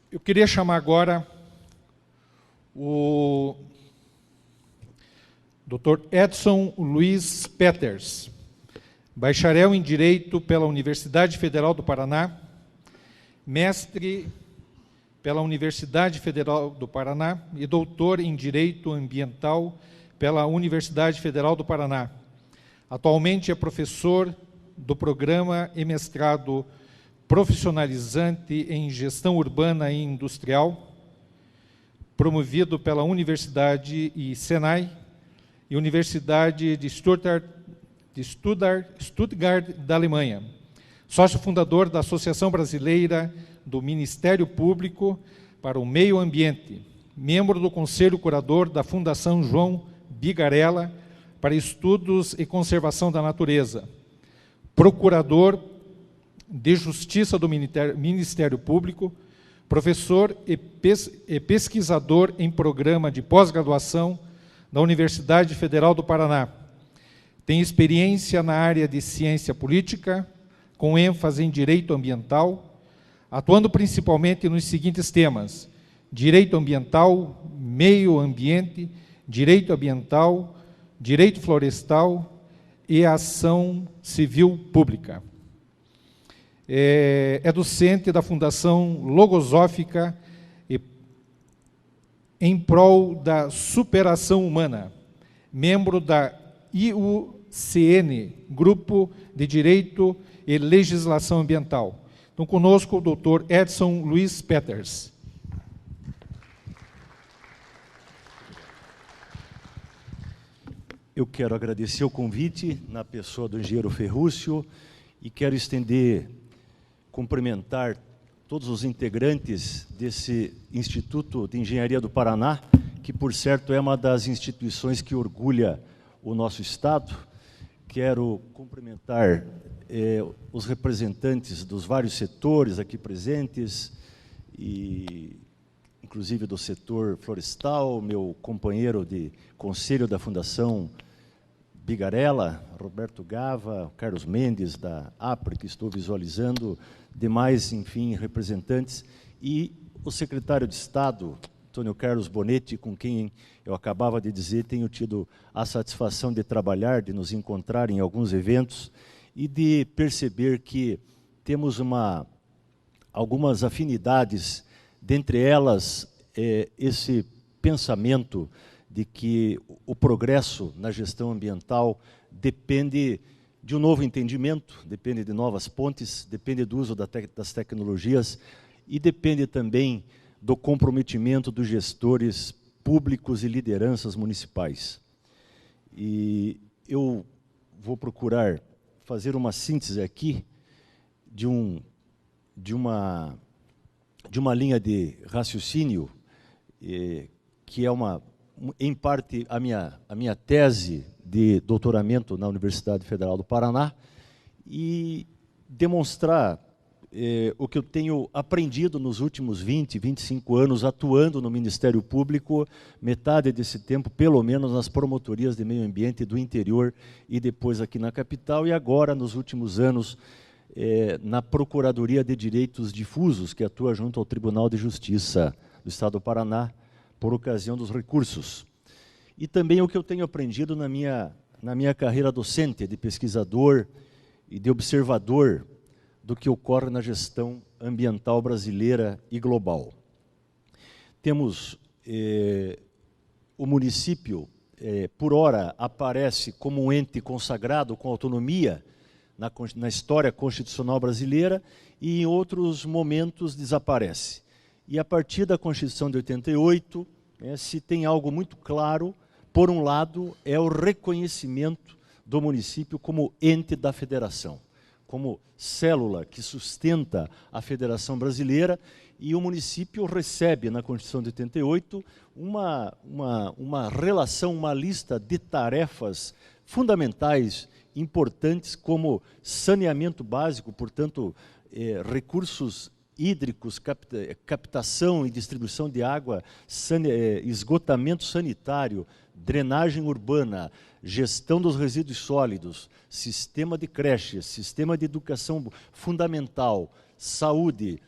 Eu queria chamar agora o Dr. Edson Luiz Peters, bacharel em Direito pela Universidade Federal do Paraná, mestre pela Universidade Federal do Paraná e doutor em Direito Ambiental pela Universidade Federal do Paraná. Atualmente é professor do programa e mestrado profissionalizante em Gestão Urbana e Industrial, promovido pela Universidade e Senai e Universidade de Stuttgart da Alemanha. Sócio fundador da Associação Brasileira do Ministério Público para o Meio Ambiente, membro do Conselho Curador da Fundação João Bigarella para Estudos e Conservação da Natureza, procurador de Justiça do Ministério Público, professor e pesquisador em programa de pós-graduação da Universidade Federal do Paraná. Tem experiência na área de ciência política, com ênfase em direito ambiental, atuando principalmente nos seguintes temas: direito ambiental, meio ambiente, direito ambiental, direito florestal e ação civil pública. É docente da Fundação Logosófica em prol da superação humana, membro da IUCN, Grupo de Direito e Legislação Ambiental. Então, conosco o Dr. Edson Luiz Peters. Eu quero agradecer o convite na pessoa do engenheiro Ferrúcio e quero cumprimentar todos os integrantes desse Instituto de Engenharia do Paraná, que, por certo, é uma das instituições que orgulha o nosso Estado. Quero cumprimentar os representantes dos vários setores aqui presentes, e inclusive do setor florestal, meu companheiro de conselho da Fundação Bigarella, Roberto Gava, Carlos Mendes, da APRE, que estou visualizando, demais, enfim, representantes, e o secretário de Estado, Antônio Carlos Bonetti, com quem eu acabava de dizer, tenho tido a satisfação de trabalhar, de nos encontrar em alguns eventos e de perceber que temos algumas afinidades, dentre elas esse pensamento de que o progresso na gestão ambiental depende de um novo entendimento, depende de novas pontes, depende do uso das tecnologias e depende também do comprometimento dos gestores públicos e lideranças municipais. E eu vou procurar fazer uma síntese aqui de uma linha de raciocínio que é em parte a minha tese de doutoramento na Universidade Federal do Paraná, e demonstrar o que eu tenho aprendido nos últimos 20, 25 anos atuando no Ministério Público, metade desse tempo, pelo menos, nas promotorias de meio ambiente do interior e depois aqui na capital, e agora, nos últimos anos, na Procuradoria de Direitos Difusos, que atua junto ao Tribunal de Justiça do Estado do Paraná, por ocasião dos recursos. E também o que eu tenho aprendido na minha carreira docente, de pesquisador e de observador do que ocorre na gestão ambiental brasileira e global. Temos o município, por ora, aparece como um ente consagrado com autonomia na história constitucional brasileira e em outros momentos desaparece. E a partir da Constituição de 88, se tem algo muito claro, por um lado, é o reconhecimento do município como ente da federação, como célula que sustenta a Federação Brasileira, e o município recebe, na Constituição de 88, uma relação, uma lista de tarefas fundamentais, importantes, como saneamento básico, portanto, recursos hídricos, captação e distribuição de água, esgotamento sanitário, drenagem urbana, gestão dos resíduos sólidos, sistema de creches, sistema de educação fundamental, saúde,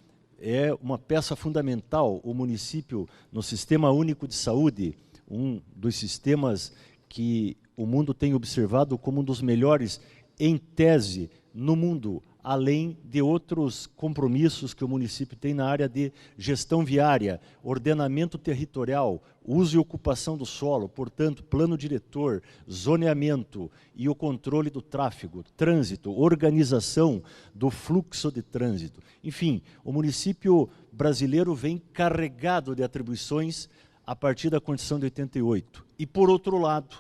é uma peça fundamental, o município, no Sistema Único de Saúde, um dos sistemas que o mundo tem observado como um dos melhores, em tese, no mundo, além de outros compromissos que o município tem na área de gestão viária, ordenamento territorial, uso e ocupação do solo, portanto, plano diretor, zoneamento e o controle do tráfego, trânsito, organização do fluxo de trânsito. Enfim, o município brasileiro vem carregado de atribuições a partir da Constituição de 88. E, por outro lado,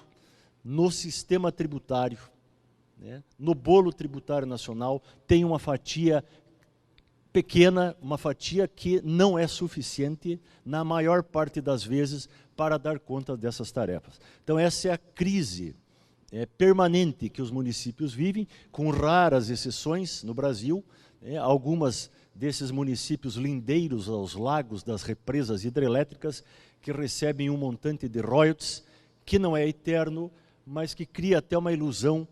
no sistema tributário, no bolo tributário nacional, tem uma fatia pequena, uma fatia que não é suficiente, na maior parte das vezes, para dar conta dessas tarefas. Então, essa é a crise permanente que os municípios vivem, com raras exceções no Brasil. Algumas desses municípios lindeiros aos lagos das represas hidrelétricas, que recebem um montante de royalties, que não é eterno, mas que cria até uma ilusão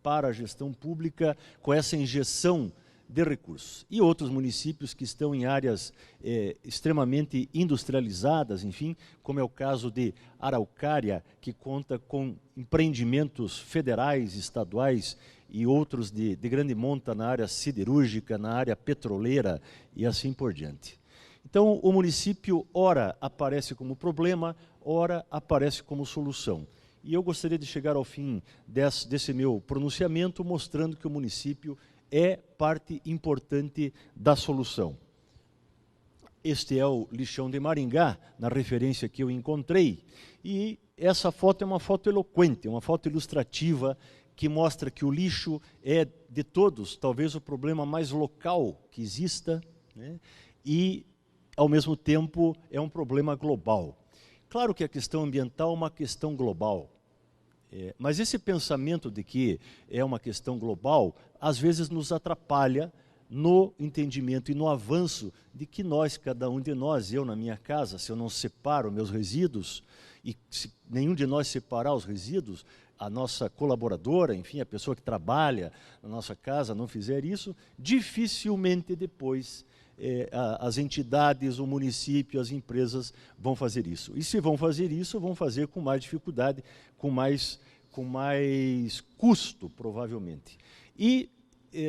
para a gestão pública com essa injeção de recursos. E outros municípios que estão em áreas extremamente industrializadas, enfim, como é o caso de Araucária, que conta com empreendimentos federais, estaduais e outros de grande monta na área siderúrgica, na área petroleira e assim por diante. Então, o município, ora aparece como problema, ora aparece como solução. E eu gostaria de chegar ao fim desse meu pronunciamento mostrando que o município é parte importante da solução. Este é o lixão de Maringá, na referência que eu encontrei, e essa foto é uma foto eloquente, uma foto ilustrativa que mostra que o lixo é, de todos, talvez o problema mais local que exista, e, ao mesmo tempo, é um problema global. Claro que a questão ambiental é uma questão global, mas esse pensamento de que é uma questão global, às vezes nos atrapalha no entendimento e no avanço de que nós, cada um de nós, eu na minha casa, se eu não separo meus resíduos, e se nenhum de nós separar os resíduos, a nossa colaboradora, enfim, a pessoa que trabalha na nossa casa não fizer isso, dificilmente depois as entidades, o município, as empresas vão fazer isso. E se vão fazer isso, vão fazer com mais dificuldade, com mais custo, provavelmente. E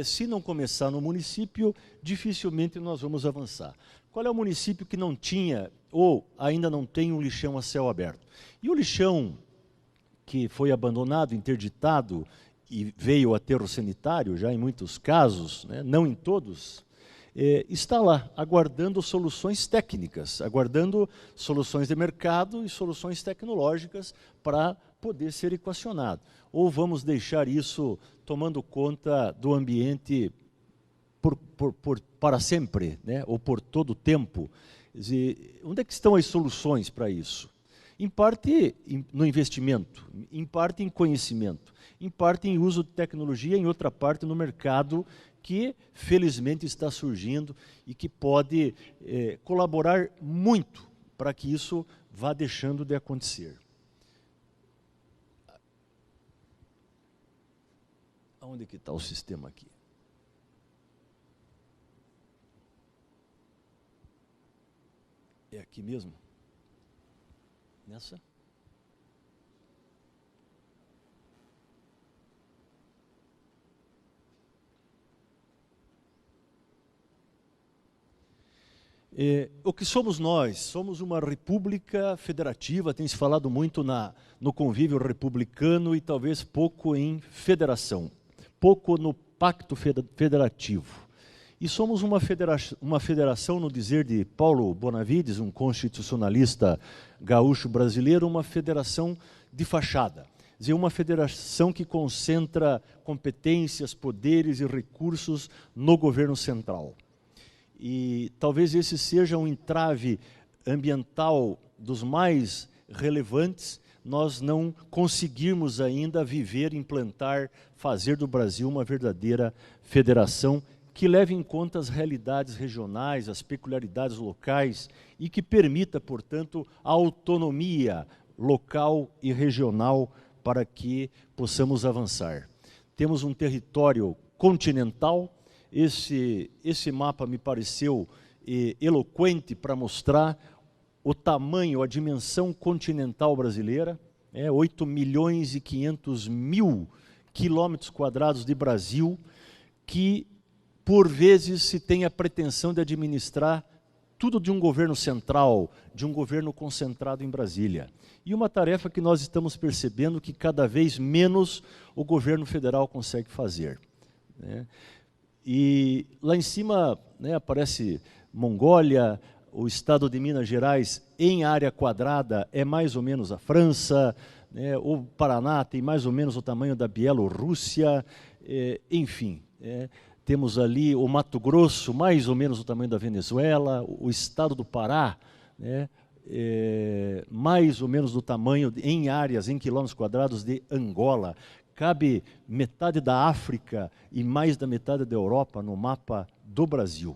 se não começar no município, dificilmente nós vamos avançar. Qual é o município que não tinha ou ainda não tem um lixão a céu aberto? E o lixão que foi abandonado, interditado e veio aterro sanitário, já em muitos casos, não em todos, está lá, aguardando soluções técnicas, aguardando soluções de mercado e soluções tecnológicas para poder ser equacionado. Ou vamos deixar isso tomando conta do ambiente para sempre, ou por todo o tempo? Quer dizer, onde é que estão as soluções para isso? Em parte no investimento, em parte em conhecimento, em parte em uso de tecnologia, em outra parte no mercado, que felizmente está surgindo e que pode colaborar muito para que isso vá deixando de acontecer. Onde que está o sistema aqui? É aqui mesmo? Nessa? O que somos nós? Somos uma república federativa, tem se falado muito no convívio republicano e talvez pouco em federação, pouco no pacto federativo. E somos uma federação, no dizer de Paulo Bonavides, um constitucionalista gaúcho brasileiro, uma federação de fachada. Quer dizer, uma federação que concentra competências, poderes e recursos no governo central. E talvez esse seja um entrave ambiental dos mais relevantes, nós não conseguirmos ainda viver, implantar, fazer do Brasil uma verdadeira federação que leve em conta as realidades regionais, as peculiaridades locais e que permita, portanto, a autonomia local e regional para que possamos avançar. Temos um território continental. Esse mapa me pareceu eloquente para mostrar o tamanho, a dimensão continental brasileira, 8.500.000 quilômetros quadrados de Brasil, que por vezes se tem a pretensão de administrar tudo de um governo central, de um governo concentrado em Brasília. E uma tarefa que nós estamos percebendo que cada vez menos o governo federal consegue fazer, né? E lá em cima, né, aparece Mongólia, o estado de Minas Gerais, em área quadrada, é mais ou menos a França, né, o Paraná tem mais ou menos o tamanho da Bielorrússia, enfim. Temos ali o Mato Grosso, mais ou menos o tamanho da Venezuela, o estado do Pará, né, mais ou menos do tamanho, em áreas, em quilômetros quadrados, de Angola. Cabe metade da África e mais da metade da Europa no mapa do Brasil.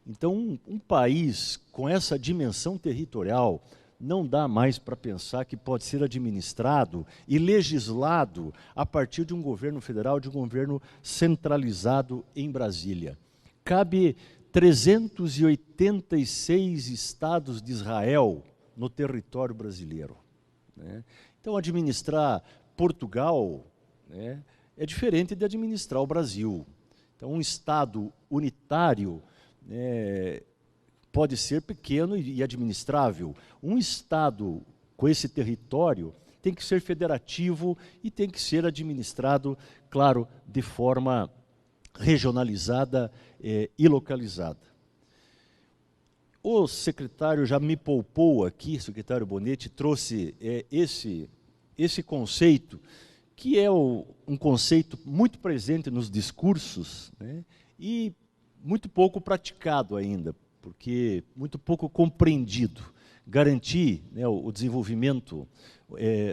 Então, um país com essa dimensão territorial não dá mais para pensar que pode ser administrado e legislado a partir de um governo federal, de um governo centralizado em Brasília. Cabe 386 estados de Israel no território brasileiro, né? Então, administrar Portugal, né, é diferente de administrar o Brasil. Então, um estado unitário, pode ser pequeno e administrável. Um estado com esse território tem que ser federativo e tem que ser administrado, claro, de forma regionalizada e localizada. O secretário já me poupou aqui, o secretário Bonetti trouxe esse conceito, que é um conceito muito presente nos discursos, né, e muito pouco praticado ainda, porque muito pouco compreendido. Garantir, né, o desenvolvimento,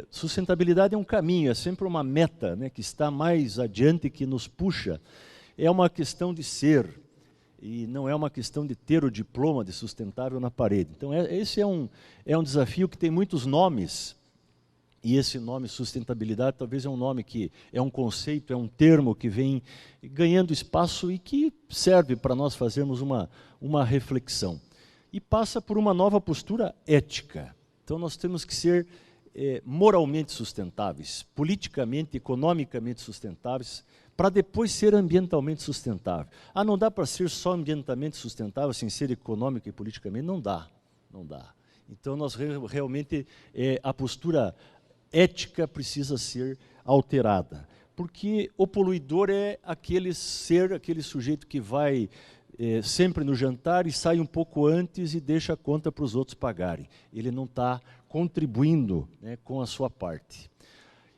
sustentabilidade é um caminho, é sempre uma meta, né, que está mais adiante, que nos puxa. É uma questão de ser, e não é uma questão de ter o diploma de sustentável na parede. Então, esse é um desafio que tem muitos nomes, e esse nome sustentabilidade talvez é um nome que é um conceito, é um termo que vem ganhando espaço e que serve para nós fazermos uma reflexão. E passa por uma nova postura ética. Então, nós temos que ser moralmente sustentáveis, politicamente, economicamente sustentáveis, para depois ser ambientalmente sustentável. Não dá para ser só ambientalmente sustentável sem ser econômico e politicamente? Não dá, não dá. Então, nós realmente, a postura ética precisa ser alterada, porque o poluidor é aquele sujeito que vai sempre no jantar e sai um pouco antes e deixa a conta para os outros pagarem. Ele não está contribuindo, né, com a sua parte.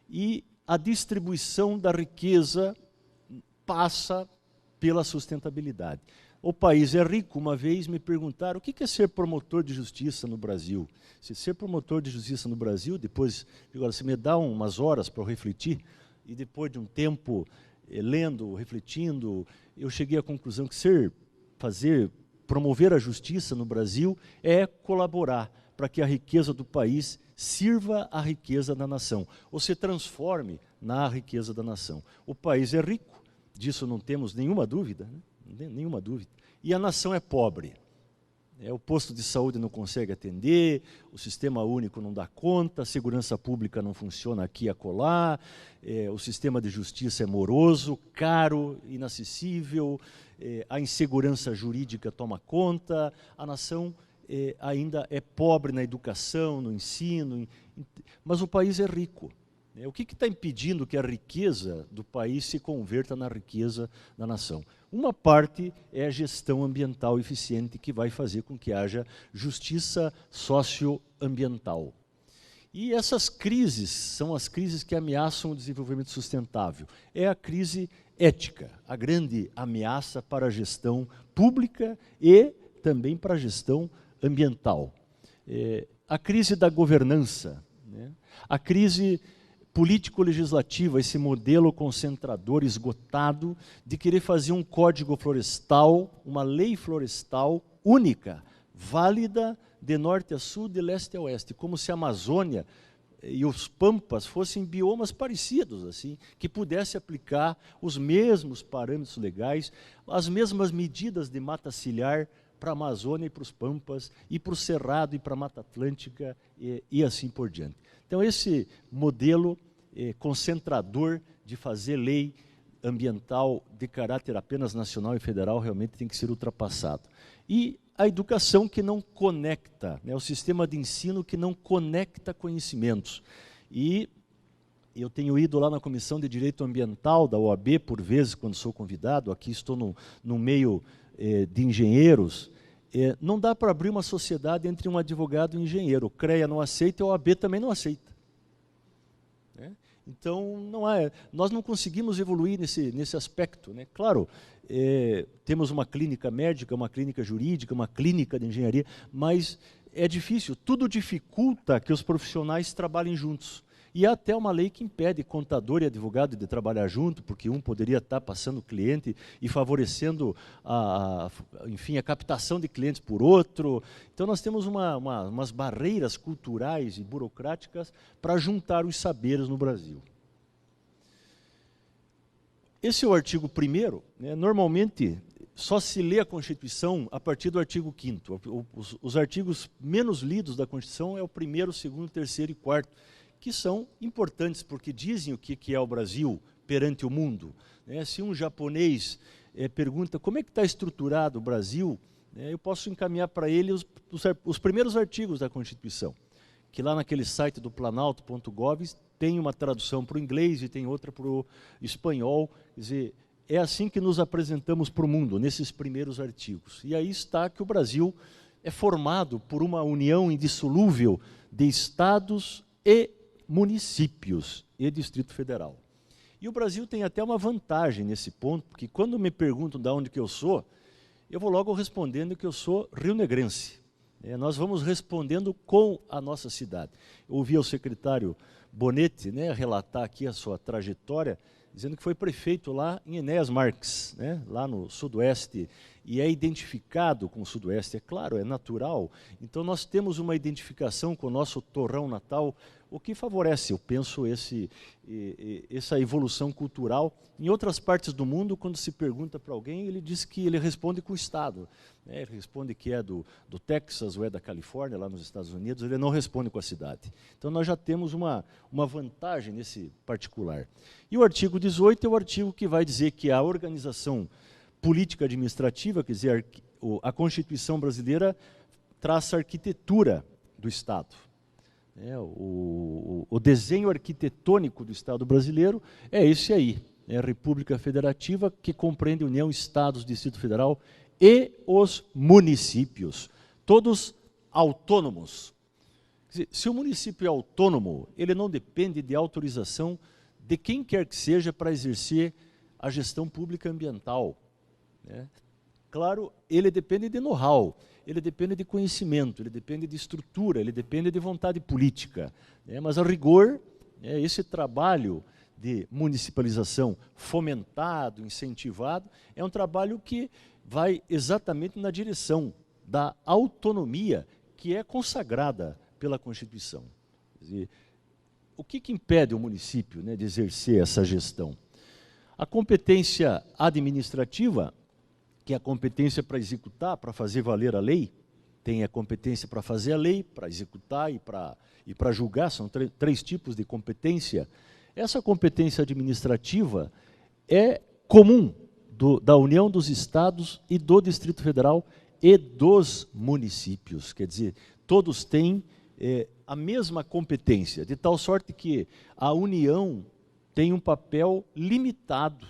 E a distribuição da riqueza passa pela sustentabilidade. O país é rico. Uma vez me perguntaram o que é ser promotor de justiça no Brasil. Se ser promotor de justiça no Brasil, depois, agora você me dá umas horas para eu refletir, e depois de um tempo lendo, refletindo, eu cheguei à conclusão que promover a justiça no Brasil é colaborar para que a riqueza do país sirva à riqueza da nação, ou se transforme na riqueza da nação. O país é rico, disso não temos nenhuma dúvida, né? Nenhuma dúvida. E a nação é pobre. O posto de saúde não consegue atender, o sistema único não dá conta, a segurança pública não funciona aqui e acolá, o sistema de justiça é moroso, caro, inacessível, a insegurança jurídica toma conta, a nação ainda é pobre na educação, no ensino, mas o país é rico. O que está impedindo que a riqueza do país se converta na riqueza da nação? Uma parte é a gestão ambiental eficiente, que vai fazer com que haja justiça socioambiental. E essas crises são as crises que ameaçam o desenvolvimento sustentável. É a crise ética, a grande ameaça para a gestão pública e também para a gestão ambiental. A crise da governança, né? A crise político-legislativa, esse modelo concentrador esgotado de querer fazer um código florestal, uma lei florestal única, válida de norte a sul, de leste a oeste, como se a Amazônia e os Pampas fossem biomas parecidos, assim, que pudesse aplicar os mesmos parâmetros legais, as mesmas medidas de mata ciliar para a Amazônia e para os Pampas, e para o Cerrado e para a Mata Atlântica, e assim por diante. Então, esse modelo concentrador de fazer lei ambiental de caráter apenas nacional e federal realmente tem que ser ultrapassado. E a educação que não conecta, né, o sistema de ensino que não conecta conhecimentos. E eu tenho ido lá na Comissão de Direito Ambiental da OAB, por vezes, quando sou convidado, aqui estou no meio de engenheiros, não dá para abrir uma sociedade entre um advogado e um engenheiro. O CREA não aceita e a OAB também não aceita. Então, nós não conseguimos evoluir nesse aspecto, né? Claro, temos uma clínica médica, uma clínica jurídica, uma clínica de engenharia, mas é difícil, tudo dificulta que os profissionais trabalhem juntos. E há até uma lei que impede contador e advogado de trabalhar junto, porque um poderia estar passando o cliente e favorecendo enfim, a captação de clientes por outro. Então, nós temos umas barreiras culturais e burocráticas para juntar os saberes no Brasil. Esse é o artigo 1º, né? Normalmente, só se lê a Constituição a partir do artigo 5º. Os artigos menos lidos da Constituição é o 1º, 2º, 3º e 4º, que são importantes, porque dizem o que é o Brasil perante o mundo. Se um japonês pergunta como é que está estruturado o Brasil, eu posso encaminhar para ele os primeiros artigos da Constituição, que lá naquele site do planalto.gov tem uma tradução para o inglês e tem outra para o espanhol. Quer dizer, é assim que nos apresentamos para o mundo, nesses primeiros artigos. E aí está que o Brasil é formado por uma união indissolúvel de estados e municípios e Distrito Federal. E o Brasil tem até uma vantagem nesse ponto, porque quando me perguntam de onde que eu sou, eu vou logo respondendo que eu sou rionegrense. Nós vamos respondendo com a nossa cidade. Eu ouvi o secretário Bonetti, né, relatar aqui a sua trajetória, dizendo que foi prefeito lá em Enéas Marques, né, lá no Sudoeste, e é identificado com o Sudoeste, é claro, é natural. Então, nós temos uma identificação com o nosso torrão natal, o que favorece, eu penso, essa evolução cultural. Em outras partes do mundo, quando se pergunta para alguém, ele diz que ele responde com o Estado. Ele responde que é do Texas ou é da Califórnia, lá nos Estados Unidos, ele não responde com a cidade. Então, nós já temos uma vantagem nesse particular. E o artigo 18 é o artigo que vai dizer que a organização política administrativa, quer dizer, a Constituição brasileira traça a arquitetura do Estado. O desenho arquitetônico do Estado brasileiro é esse aí, a República Federativa, que compreende União, Estados, Distrito Federal e os municípios, todos autônomos. Quer dizer, se o município é autônomo, ele não depende de autorização de quem quer que seja para exercer a gestão pública ambiental. Claro, ele depende de know-how, ele depende de conhecimento, ele depende de estrutura, ele depende de vontade política. Mas, a rigor, esse trabalho de municipalização fomentado, incentivado, é um trabalho que vai exatamente na direção da autonomia que é consagrada pela Constituição. Quer dizer, o que impede o município, de exercer essa gestão? A competência administrativa, que é a competência para executar, para fazer valer a lei, tem a competência para fazer a lei, para executar e para julgar, são três tipos de competência. Essa competência administrativa é comum da União dos Estados e do Distrito Federal e dos municípios, quer dizer, todos têm a mesma competência, de tal sorte que a União tem um papel limitado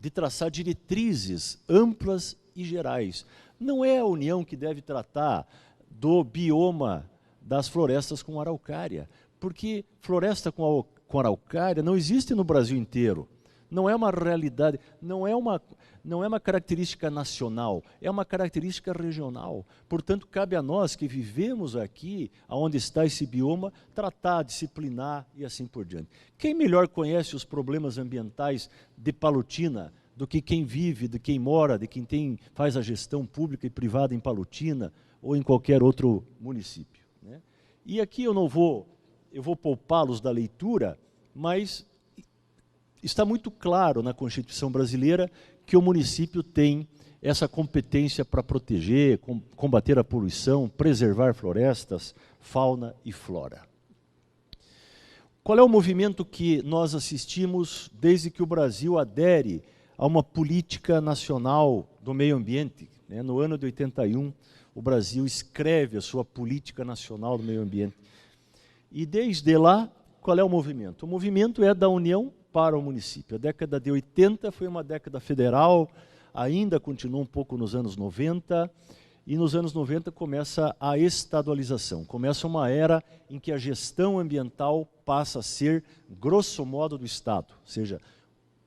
de traçar diretrizes amplas e gerais. Não é a União que deve tratar do bioma das florestas com araucária, porque floresta com araucária não existe no Brasil inteiro. Não é uma realidade, não é uma característica nacional, é uma característica regional. Portanto, cabe a nós que vivemos aqui, onde está esse bioma, tratar, disciplinar e assim por diante. Quem melhor conhece os problemas ambientais de Palotina do que quem vive, de quem mora, de quem faz a gestão pública e privada em Palotina ou em qualquer outro município, E aqui eu vou poupá-los da leitura, mas está muito claro na Constituição brasileira que o município tem essa competência para proteger, combater a poluição, preservar florestas, fauna e flora. Qual é o movimento que nós assistimos desde que o Brasil adere a uma política nacional do meio ambiente? No ano de 81, o Brasil escreve a sua política nacional do meio ambiente. E desde lá, qual é o movimento? O movimento é da União para o município. A década de 80 foi uma década federal, ainda continua um pouco nos anos 90, e nos anos 90 começa a estadualização. Começa uma era em que a gestão ambiental passa a ser, grosso modo, do Estado. Ou seja,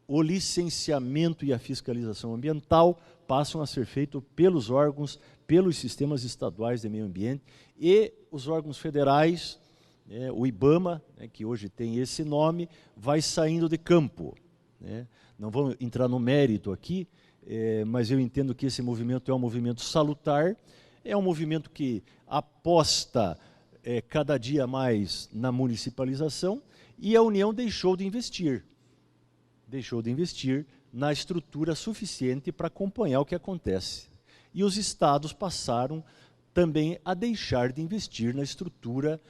o licenciamento e a fiscalização ambiental passam a ser feitos pelos órgãos, pelos sistemas estaduais de meio ambiente, e os órgãos federais, o IBAMA, que hoje tem esse nome, vai saindo de campo. Não vou entrar no mérito aqui, mas eu entendo que esse movimento é um movimento salutar, é um movimento que aposta cada dia mais na municipalização, e a União deixou de investir na estrutura suficiente para acompanhar o que acontece. E os estados passaram também a deixar de investir na estrutura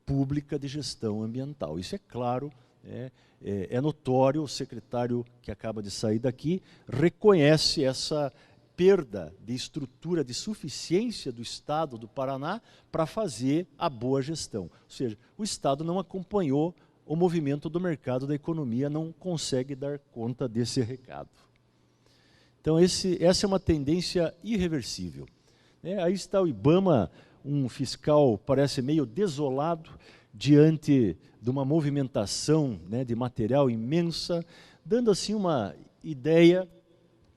pública de gestão ambiental. Isso é claro, é notório, o secretário que acaba de sair daqui reconhece essa perda de estrutura de suficiência do Estado do Paraná para fazer a boa gestão. Ou seja, o Estado não acompanhou o movimento do mercado, da economia, não consegue dar conta desse recado. Então, essa é uma tendência irreversível. Aí está o IBAMA, um fiscal parece meio desolado diante de uma movimentação de material imensa, dando assim uma ideia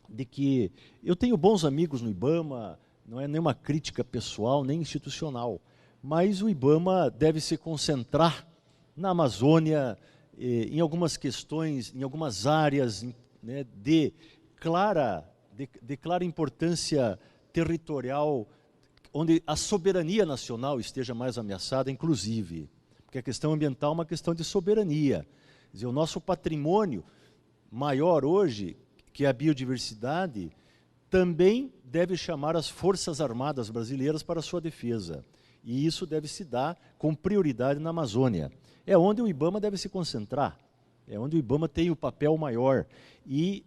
de que eu tenho bons amigos no IBAMA, não é nenhuma crítica pessoal nem institucional, mas o IBAMA deve se concentrar na Amazônia, em algumas questões, em algumas áreas de clara importância territorial, onde a soberania nacional esteja mais ameaçada, inclusive, porque a questão ambiental é uma questão de soberania. Quer dizer, o nosso patrimônio maior hoje, que é a biodiversidade, também deve chamar as Forças Armadas brasileiras para a sua defesa. E isso deve se dar com prioridade na Amazônia. É onde o IBAMA deve se concentrar, é onde o IBAMA tem o papel maior. E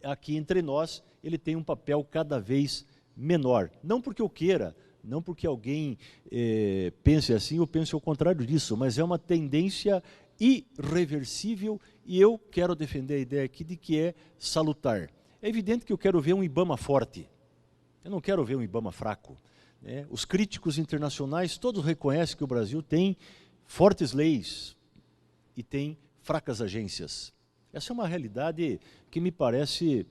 aqui entre nós, ele tem um papel cada vez menor. Não porque eu queira, não porque alguém pense assim ou pense ao contrário disso, mas é uma tendência irreversível, e eu quero defender a ideia aqui de que é salutar. É evidente que eu quero ver um IBAMA forte, eu não quero ver um IBAMA fraco. Os críticos internacionais todos reconhecem que o Brasil tem fortes leis e tem fracas agências. Essa é uma realidade que me parece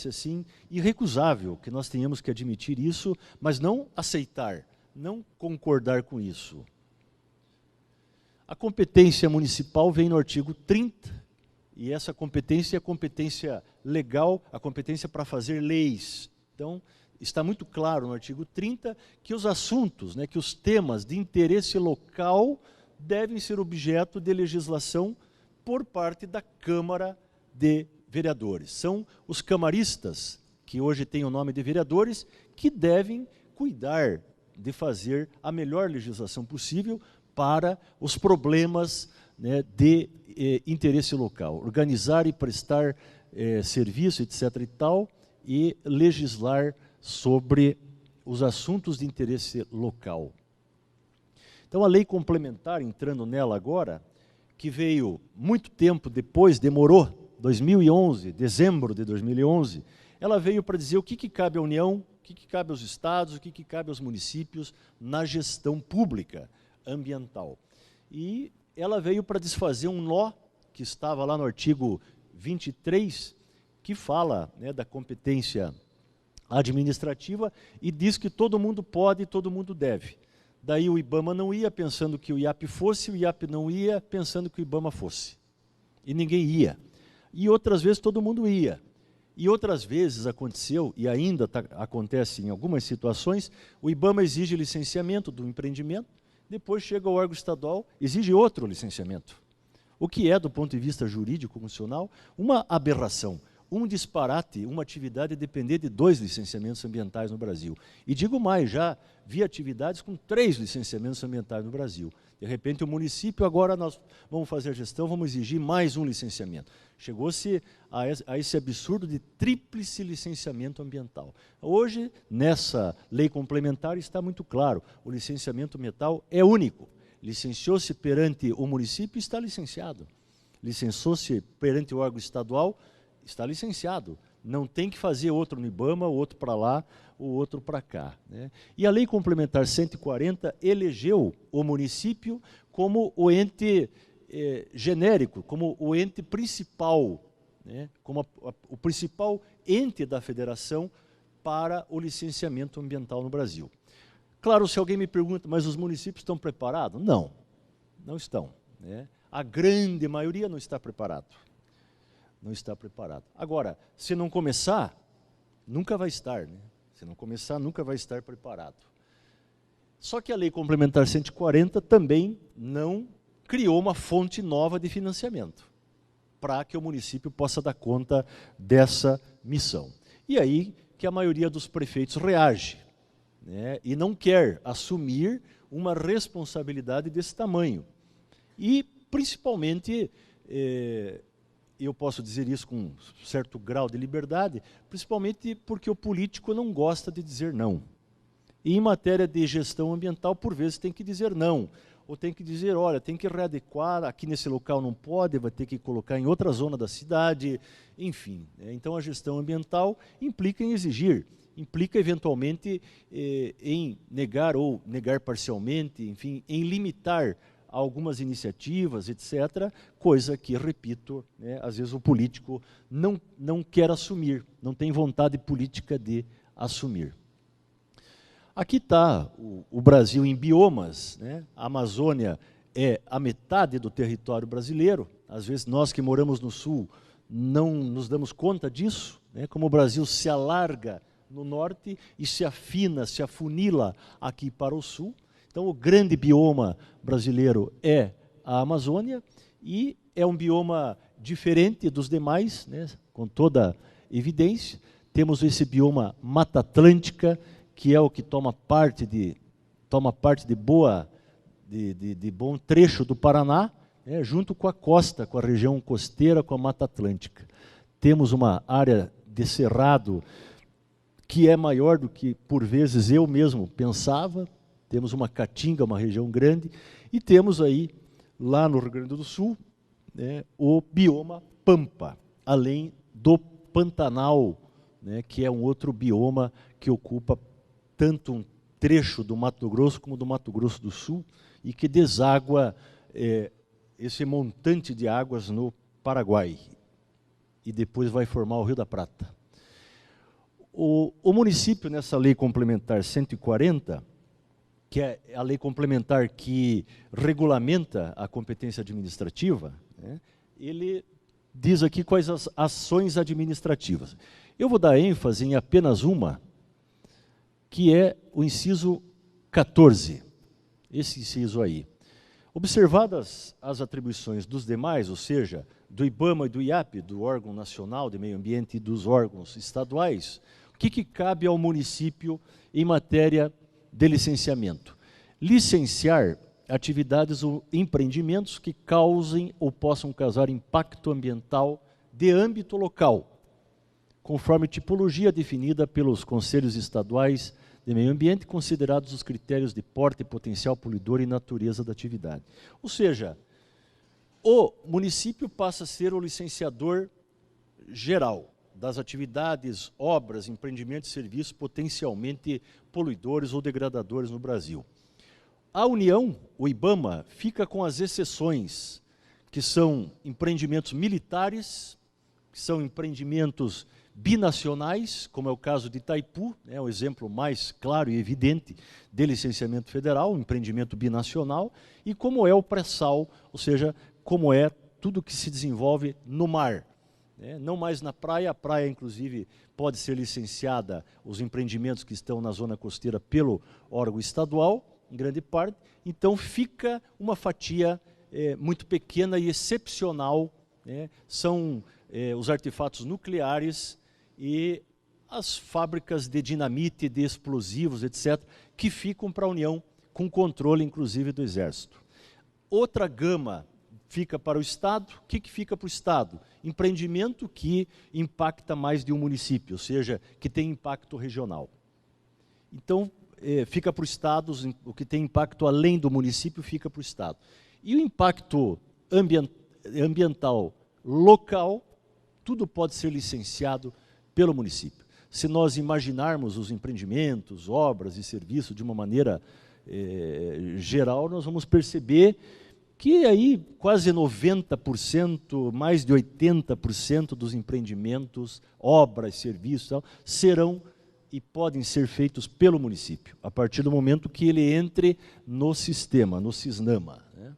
assim irrecusável, que nós tenhamos que admitir isso, mas não aceitar, não concordar com isso. A competência municipal vem no artigo 30, e essa competência é a competência legal, a competência para fazer leis. Então, está muito claro no artigo 30 que os assuntos, que os temas de interesse local devem ser objeto de legislação por parte da Câmara de Vereadores. São os camaristas, que hoje têm o nome de vereadores, que devem cuidar de fazer a melhor legislação possível para os problemas de interesse local. Organizar e prestar serviço, etc. e tal, e legislar sobre os assuntos de interesse local. Então, a lei complementar, entrando nela agora, que veio muito tempo depois, demorou, 2011, dezembro de 2011, ela veio para dizer o que cabe à União, o que cabe aos estados, o que cabe aos municípios na gestão pública ambiental. E ela veio para desfazer um nó que estava lá no artigo 23, que fala da competência administrativa e diz que todo mundo pode e todo mundo deve. Daí o IBAMA não ia pensando que o IAP fosse, o IAP não ia pensando que o IBAMA fosse. E ninguém ia. E outras vezes todo mundo ia. E outras vezes aconteceu, e ainda acontece em algumas situações, o IBAMA exige licenciamento do empreendimento, depois chega o órgão estadual, exige outro licenciamento. O que é, do ponto de vista jurídico-constitucional, uma aberração. um disparate, uma atividade depender de 2 licenciamentos ambientais no Brasil. E digo mais, já vi atividades com 3 licenciamentos ambientais no Brasil. De repente, o município, agora nós vamos fazer a gestão, vamos exigir mais um licenciamento. Chegou-se a esse absurdo de tríplice licenciamento ambiental. Hoje, nessa lei complementar, está muito claro, o licenciamento ambiental é único. Licenciou-se perante o município, está licenciado. Licenciou-se perante o órgão estadual, está licenciado. Não tem que fazer outro no IBAMA, outro para lá, o outro para cá, né? E a Lei Complementar 140 elegeu o município como o ente genérico, como o ente principal, né? Como o principal ente da federação para o licenciamento ambiental no Brasil. Claro, se alguém me pergunta, mas os municípios estão preparados? Não, não estão, né? A grande maioria não está preparado. Não está preparado. Agora, se não começar, nunca vai estar, né? Se não começar, nunca vai estar preparado. Só que a Lei Complementar 140 também não criou uma fonte nova de financiamento para que o município possa dar conta dessa missão. E aí que a maioria dos prefeitos reage, né? E não quer assumir uma responsabilidade desse tamanho. E, principalmente, eu posso dizer isso com um certo grau de liberdade, principalmente porque o político não gosta de dizer não. E em matéria de gestão ambiental, por vezes, tem que dizer não. Ou tem que dizer, olha, tem que readequar, aqui nesse local não pode, vai ter que colocar em outra zona da cidade, enfim. Então, a gestão ambiental implica em exigir, implica, eventualmente, em negar ou negar parcialmente, enfim, em limitar algumas iniciativas, etc., coisa que, repito, né, às vezes o político não quer assumir, não tem vontade política de assumir. Aqui está o Brasil em biomas, né? A Amazônia é a metade do território brasileiro, às vezes nós que moramos no sul não nos damos conta disso, né? Como o Brasil se alarga no norte e se afina, se afunila aqui para o sul. Então, o grande bioma brasileiro é a Amazônia e é um bioma diferente dos demais, né, com toda evidência. Temos esse bioma Mata Atlântica, que é o que toma parte de bom trecho do Paraná, né, junto com a costa, com a região costeira, com a Mata Atlântica. Temos uma área de cerrado que é maior do que, por vezes, eu mesmo pensava. Temos uma caatinga, uma região grande, e temos aí, lá no Rio Grande do Sul, né, o bioma Pampa, além do Pantanal, né, que é um outro bioma que ocupa tanto um trecho do Mato Grosso como do Mato Grosso do Sul, e que deságua esse montante de águas no Paraguai, e depois vai formar o Rio da Prata. O município, nessa Lei Complementar 140, que é a lei complementar que regulamenta a competência administrativa, né, ele diz aqui quais as ações administrativas. Eu vou dar ênfase em apenas uma, que é o inciso 14, esse inciso aí. Observadas as atribuições dos demais, ou seja, do IBAMA e do IAP, do órgão nacional de meio ambiente e dos órgãos estaduais, o que cabe ao município em matéria de licenciamento? Licenciar atividades ou empreendimentos que causem ou possam causar impacto ambiental de âmbito local, conforme tipologia definida pelos conselhos estaduais de meio ambiente, considerados os critérios de porte, potencial poluidor e natureza da atividade. Ou seja, o município passa a ser o licenciador geral das atividades, obras, empreendimentos e serviços potencialmente poluidores ou degradadores no Brasil. A União, o IBAMA, fica com as exceções, que são empreendimentos militares, que são empreendimentos binacionais, como é o caso de Itaipu, é o exemplo mais claro e evidente de licenciamento federal, um empreendimento binacional, e como é o pré-sal, ou seja, como é tudo que se desenvolve no mar. Não mais na praia, a praia, inclusive, pode ser licenciada, os empreendimentos que estão na zona costeira, pelo órgão estadual, em grande parte, então fica uma fatia muito pequena e excepcional, né? São os artefatos nucleares e as fábricas de dinamite, de explosivos, etc., que ficam para a União, com controle, inclusive, do Exército. Outra gama fica para o Estado. O que fica para o Estado? Empreendimento que impacta mais de um município, ou seja, que tem impacto regional. Então, fica para o Estado, o que tem impacto além do município fica para o Estado. E o impacto ambiental local, tudo pode ser licenciado pelo município. Se nós imaginarmos os empreendimentos, obras e serviços de uma maneira geral, nós vamos perceber que aí quase 90%, mais de 80% dos empreendimentos, obras, serviços, tal, serão e podem ser feitos pelo município, a partir do momento que ele entre no sistema, no Cisnama, né?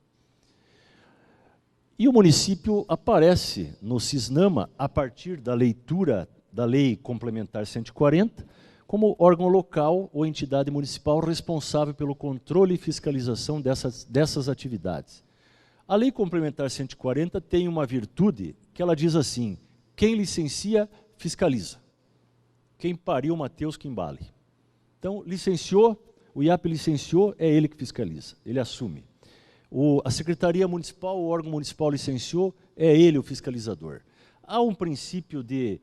E o município aparece no Cisnama a partir da leitura da Lei Complementar 140, como órgão local ou entidade municipal responsável pelo controle e fiscalização dessas atividades. A Lei Complementar 140 tem uma virtude que ela diz assim: quem licencia, fiscaliza. Quem pariu, Mateus que embale. Então, licenciou, o IAP licenciou, é ele que fiscaliza, ele assume. A Secretaria Municipal, o órgão municipal licenciou, é ele o fiscalizador. Há um princípio de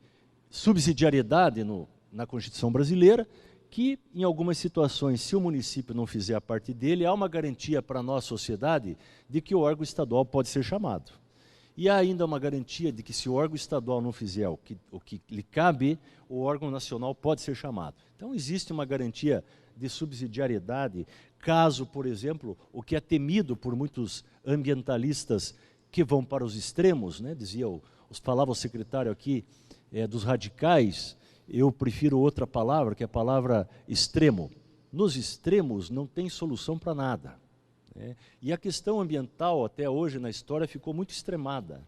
subsidiariedade na Constituição brasileira, que, em algumas situações, se o município não fizer a parte dele, há uma garantia para a nossa sociedade de que o órgão estadual pode ser chamado. E há ainda uma garantia de que, se o órgão estadual não fizer o que lhe cabe, o órgão nacional pode ser chamado. Então, existe uma garantia de subsidiariedade, caso, por exemplo, o que é temido por muitos ambientalistas que vão para os extremos, né, falava o secretário aqui dos radicais, eu prefiro outra palavra, que é a palavra extremo. Nos extremos não tem solução para nada. E a questão ambiental, até hoje na história, ficou muito extremada.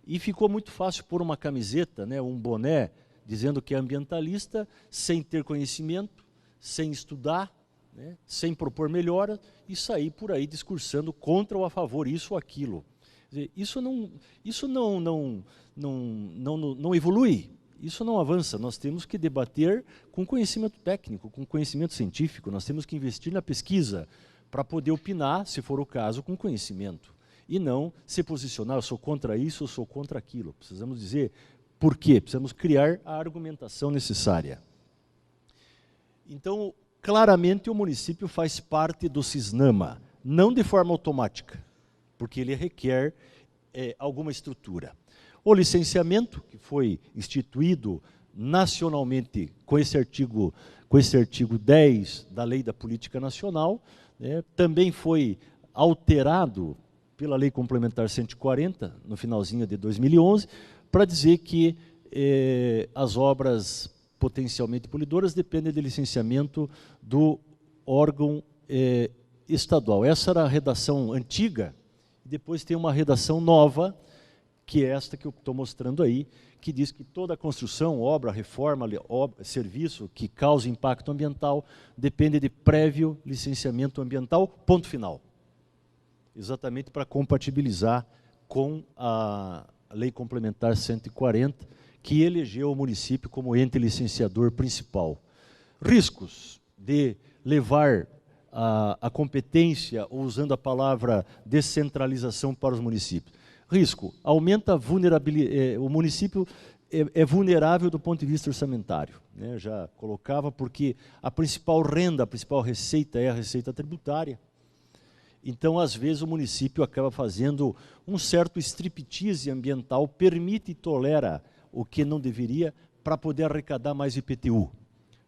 E ficou muito fácil pôr uma camiseta, né, um boné, dizendo que é ambientalista, sem ter conhecimento, sem estudar, né, sem propor melhora, e sair por aí discursando contra ou a favor, isso ou aquilo. Quer dizer, isso não evolui. Isso não avança, nós temos que debater com conhecimento técnico, com conhecimento científico, nós temos que investir na pesquisa para poder opinar, se for o caso, com conhecimento. E não se posicionar, eu sou contra isso, eu sou contra aquilo. Precisamos dizer por quê, precisamos criar a argumentação necessária. Então, claramente o município faz parte do Cisnama, não de forma automática, porque ele requer alguma estrutura. O licenciamento, que foi instituído nacionalmente com esse artigo 10 da Lei da Política Nacional, também foi alterado pela Lei Complementar 140, no finalzinho de 2011, para dizer que as obras potencialmente poluidoras dependem do licenciamento do órgão estadual. Essa era a redação antiga, depois tem uma redação nova, que é esta que eu estou mostrando aí, que diz que toda construção, obra, reforma, serviço que cause impacto ambiental depende de prévio licenciamento ambiental, ponto final. Exatamente para compatibilizar com a Lei Complementar 140, que elegeu o município como ente licenciador principal. Riscos de levar a competência, usando a palavra descentralização, para os municípios. Risco, aumenta a vulnerabilidade, o município é vulnerável do ponto de vista orçamentário, né? Já colocava, porque a principal renda, a principal receita é a receita tributária. Então, às vezes, o município acaba fazendo um certo striptease ambiental, permite e tolera o que não deveria, para poder arrecadar mais IPTU,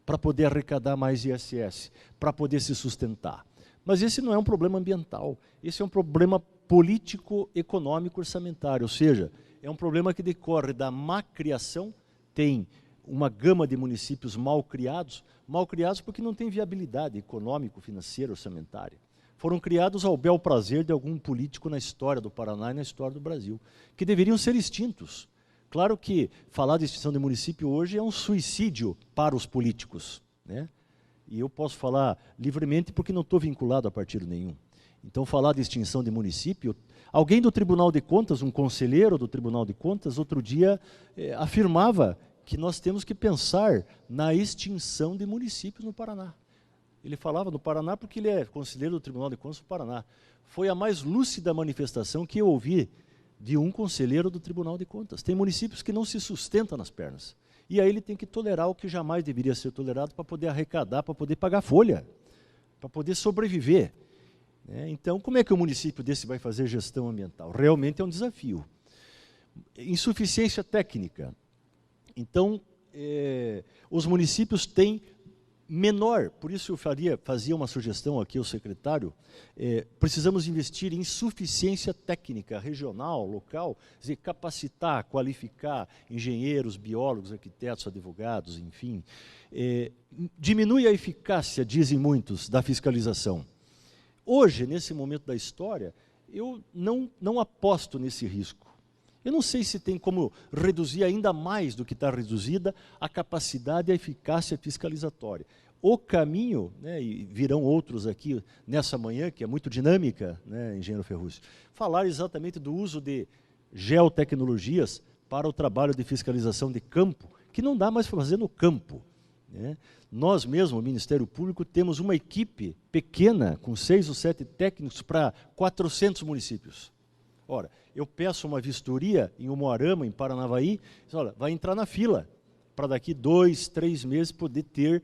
para poder arrecadar mais ISS, para poder se sustentar. Mas esse não é um problema ambiental, esse é um problema político, econômico, orçamentário, ou seja, é um problema que decorre da má criação. Tem uma gama de municípios mal criados porque não tem viabilidade econômico, financeira, orçamentária. Foram criados ao bel prazer de algum político na história do Paraná e na história do Brasil, que deveriam ser extintos. Claro que falar de extinção de município hoje é um suicídio para os políticos, né? E eu posso falar livremente porque não estou vinculado a partido nenhum. Então, falar de extinção de município, alguém do Tribunal de Contas, um conselheiro do Tribunal de Contas, outro dia afirmava que nós temos que pensar na extinção de municípios no Paraná. Ele falava do Paraná porque ele é conselheiro do Tribunal de Contas do Paraná. Foi a mais lúcida manifestação que eu ouvi de um conselheiro do Tribunal de Contas. Tem municípios que não se sustentam nas pernas. E aí ele tem que tolerar o que jamais deveria ser tolerado para poder arrecadar, para poder pagar folha, para poder sobreviver. Então, como é que o município desse vai fazer gestão ambiental? Realmente é um desafio. Insuficiência técnica. Então, os municípios têm menor, por isso eu fazia uma sugestão aqui ao secretário, precisamos investir em suficiência técnica, regional, local, quer dizer, capacitar, qualificar engenheiros, biólogos, arquitetos, advogados, enfim. Diminui a eficácia, dizem muitos, da fiscalização. Hoje, nesse momento da história, eu não aposto nesse risco. Eu não sei se tem como reduzir ainda mais do que está reduzida a capacidade e a eficácia fiscalizatória. O caminho, e virão outros aqui nessa manhã, que é muito dinâmica, engenheiro Ferrugem, falar exatamente do uso de geotecnologias para o trabalho de fiscalização de campo, que não dá mais para fazer no campo. Nós mesmo, o Ministério Público, temos uma equipe pequena, com 6 ou 7 técnicos para 400 municípios. Ora, eu peço uma vistoria em Umuarama, em Paranavaí, olha, vai entrar na fila, para daqui 2, 3 meses poder ter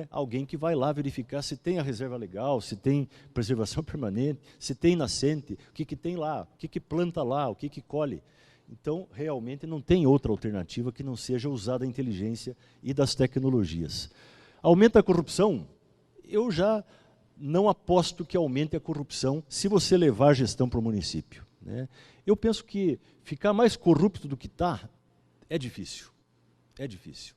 alguém que vai lá verificar se tem a reserva legal, se tem preservação permanente, se tem nascente, o que tem lá, o que planta lá, o que colhe. Então, realmente não tem outra alternativa que não seja usar a inteligência e das tecnologias. Aumenta a corrupção? Eu já não aposto que aumente a corrupção se você levar a gestão para o município. Eu penso que ficar mais corrupto do que está é difícil. É difícil.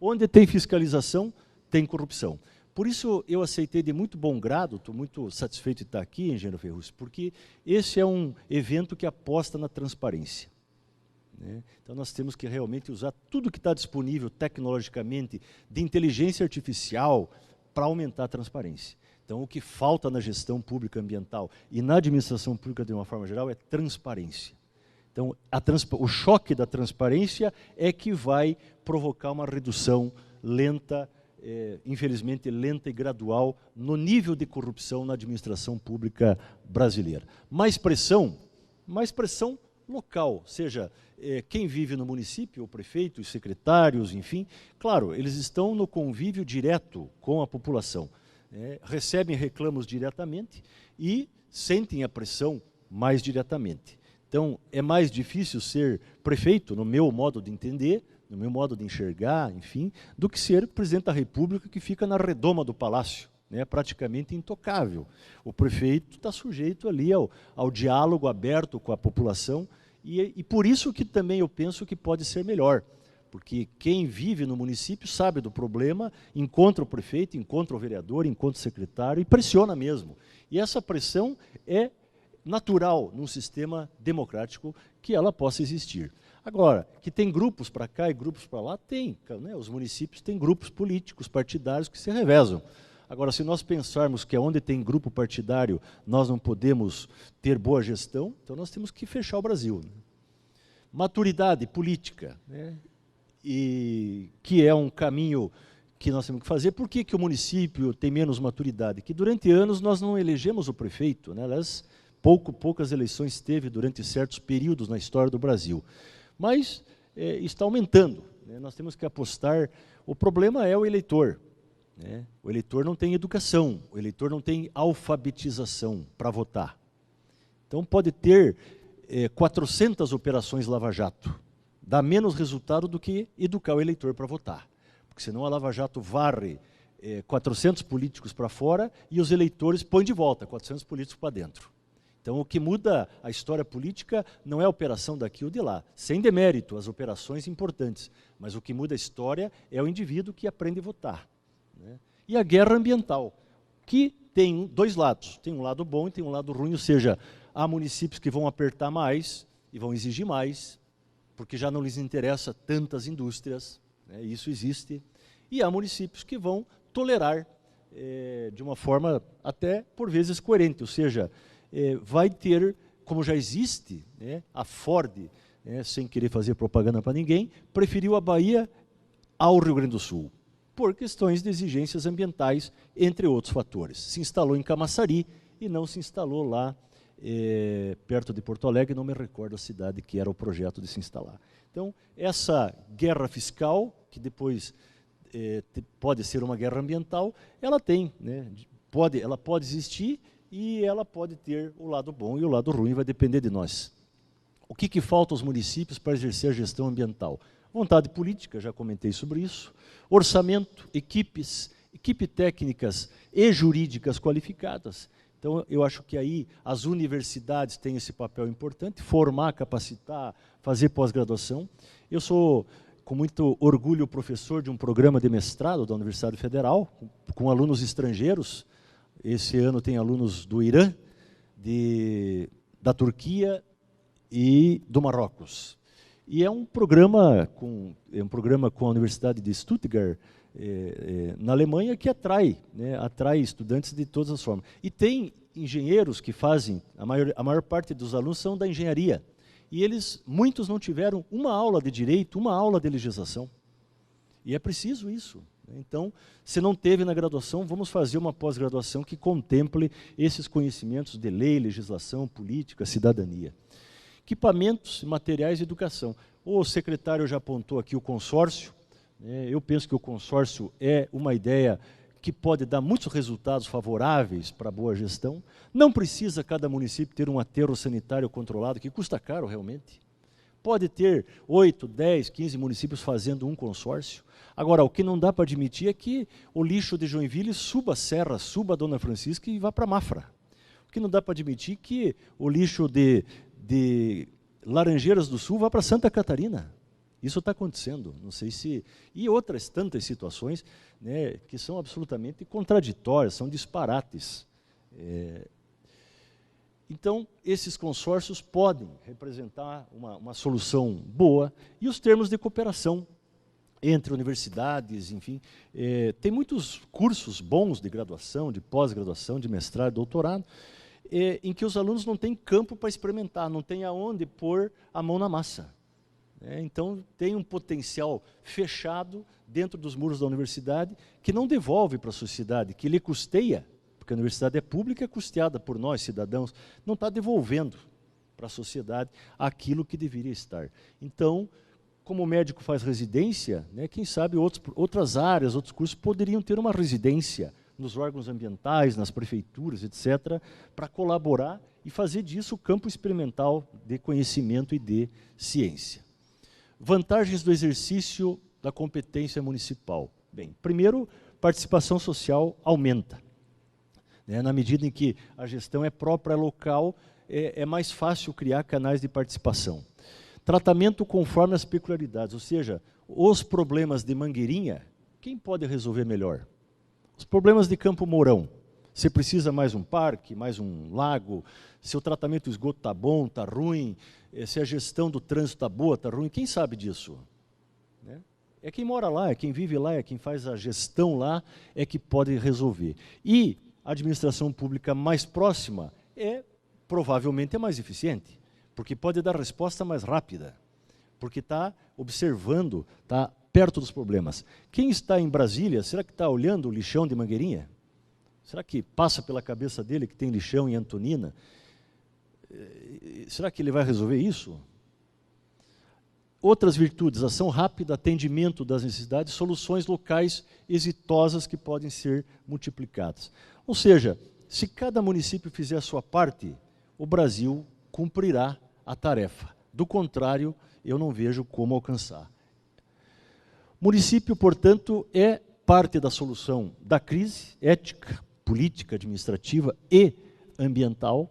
Onde tem fiscalização, tem corrupção. Por isso eu aceitei de muito bom grado, estou muito satisfeito de estar aqui, engenheiro Ferrugem, porque esse é um evento que aposta na transparência. Então nós temos que realmente usar tudo que está disponível tecnologicamente de inteligência artificial para aumentar a transparência. Então, o que falta na gestão pública ambiental e na administração pública de uma forma geral é transparência. Então, o choque da transparência é que vai provocar uma redução lenta, infelizmente lenta e gradual, no nível de corrupção na administração pública brasileira. Mais pressão local, seja quem vive no município, o prefeito, os secretários, enfim, claro, eles estão no convívio direto com a população. Recebem reclamos diretamente e sentem a pressão mais diretamente. Então, é mais difícil ser prefeito, no meu modo de entender, no meu modo de enxergar, enfim, do que ser presidente da República que fica na redoma do palácio, praticamente intocável. O prefeito está sujeito ali ao diálogo aberto com a população e por isso que também eu penso que pode ser melhor. Porque quem vive no município sabe do problema, encontra o prefeito, encontra o vereador, encontra o secretário e pressiona mesmo. E essa pressão é natural num sistema democrático que ela possa existir. Agora, que tem grupos para cá e grupos para lá, tem. Os municípios têm grupos políticos, partidários que se revezam. Agora, se nós pensarmos que onde tem grupo partidário nós não podemos ter boa gestão, então nós temos que fechar o Brasil. Maturidade política, e que é um caminho que nós temos que fazer. Por que o município tem menos maturidade? Que durante anos nós não elegemos o prefeito, aliás, poucas eleições teve durante certos períodos na história do Brasil. Mas está aumentando, nós temos que apostar. O problema é o eleitor. O eleitor não tem educação, o eleitor não tem alfabetização para votar. Então pode ter 400 operações Lava Jato, dá menos resultado do que educar o eleitor para votar. Porque senão a Lava Jato varre 400 políticos para fora e os eleitores põem de volta 400 políticos para dentro. Então, o que muda a história política não é a operação daqui ou de lá, sem demérito, as operações importantes, mas o que muda a história é o indivíduo que aprende a votar. E a guerra ambiental, que tem 2 lados, tem um lado bom e tem um lado ruim, ou seja, há municípios que vão apertar mais e vão exigir mais, porque já não lhes interessa tantas indústrias, isso existe, e há municípios que vão tolerar de uma forma até, por vezes, coerente, ou seja, vai ter, como já existe, né, a Ford, sem querer fazer propaganda para ninguém, preferiu a Bahia ao Rio Grande do Sul, por questões de exigências ambientais, entre outros fatores. Se instalou em Camaçari e não se instalou lá perto de Porto Alegre, não me recordo a cidade que era o projeto de se instalar. Então, essa guerra fiscal, que depois pode ser uma guerra ambiental, ela tem, né, ela pode existir e ela pode ter o lado bom e o lado ruim, vai depender de nós. O que falta aos municípios para exercer a gestão ambiental? Vontade política, já comentei sobre isso, orçamento, equipes técnicas e jurídicas qualificadas. Então, eu acho que aí as universidades têm esse papel importante, formar, capacitar, fazer pós-graduação. Eu sou, com muito orgulho, professor de um programa de mestrado da Universidade Federal, com alunos estrangeiros. Esse ano tem alunos do Irã, da Turquia e do Marrocos. E é um programa com a Universidade de Stuttgart, na Alemanha, que atrai estudantes de todas as formas. E tem engenheiros que fazem, a maior parte dos alunos são da engenharia, e muitos não tiveram uma aula de direito, uma aula de legislação. E é preciso isso. Então, se não teve na graduação, vamos fazer uma pós-graduação que contemple esses conhecimentos de lei, legislação, política, cidadania. Equipamentos, materiais e educação. O secretário já apontou aqui o consórcio. Eu penso que o consórcio é uma ideia que pode dar muitos resultados favoráveis para a boa gestão. Não precisa cada município ter um aterro sanitário controlado, que custa caro realmente. Pode ter 8, 10, 15 municípios fazendo um consórcio. Agora, o que não dá para admitir é que o lixo de Joinville suba a Serra, suba a Dona Francisca e vá para Mafra. O que não dá para admitir é que o lixo de Laranjeiras do Sul vá para Santa Catarina. Isso está acontecendo, não sei se... E outras tantas situações, né, que são absolutamente contraditórias, são disparates. Então, esses consórcios podem representar uma solução boa, e os termos de cooperação entre universidades, enfim. Tem muitos cursos bons de graduação, de pós-graduação, de mestrado, doutorado, em que os alunos não têm campo para experimentar, não têm aonde pôr a mão na massa. Então, tem um potencial fechado dentro dos muros da universidade que não devolve para a sociedade, que lhe custeia, porque a universidade é pública, é custeada por nós, cidadãos, não está devolvendo para a sociedade aquilo que deveria estar. Então, como o médico faz residência, né, quem sabe outras áreas, outros cursos poderiam ter uma residência nos órgãos ambientais, nas prefeituras, etc., para colaborar e fazer disso o campo experimental de conhecimento e de ciência. Vantagens do exercício da competência municipal. Bem, primeiro, participação social aumenta. Na medida em que a gestão é própria, é local, é mais fácil criar canais de participação. Tratamento conforme as peculiaridades, ou seja, os problemas de Mangueirinha, quem pode resolver melhor? Os problemas de Campo Mourão. Você precisa mais um parque, mais um lago, se o tratamento do esgoto está bom, está ruim, se a gestão do trânsito está boa, está ruim, quem sabe disso? É quem mora lá, é quem vive lá, é quem faz a gestão lá, é que pode resolver. E a administração pública mais próxima provavelmente é mais eficiente, porque pode dar resposta mais rápida, porque está observando, está perto dos problemas. Quem está em Brasília, será que está olhando o lixão de Mangueirinha? Será que passa pela cabeça dele que tem lixão em Antonina? Será que ele vai resolver isso? Outras virtudes, ação rápida, atendimento das necessidades, soluções locais exitosas que podem ser multiplicadas. Ou seja, se cada município fizer a sua parte, o Brasil cumprirá a tarefa. Do contrário, eu não vejo como alcançar. Município, portanto, é parte da solução da crise ética, política, administrativa e ambiental,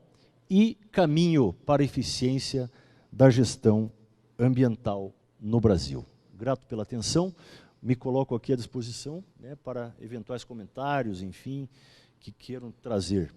e caminho para a eficiência da gestão ambiental no Brasil. Grato pela atenção, me coloco aqui à disposição, né, para eventuais comentários, enfim, que queiram trazer.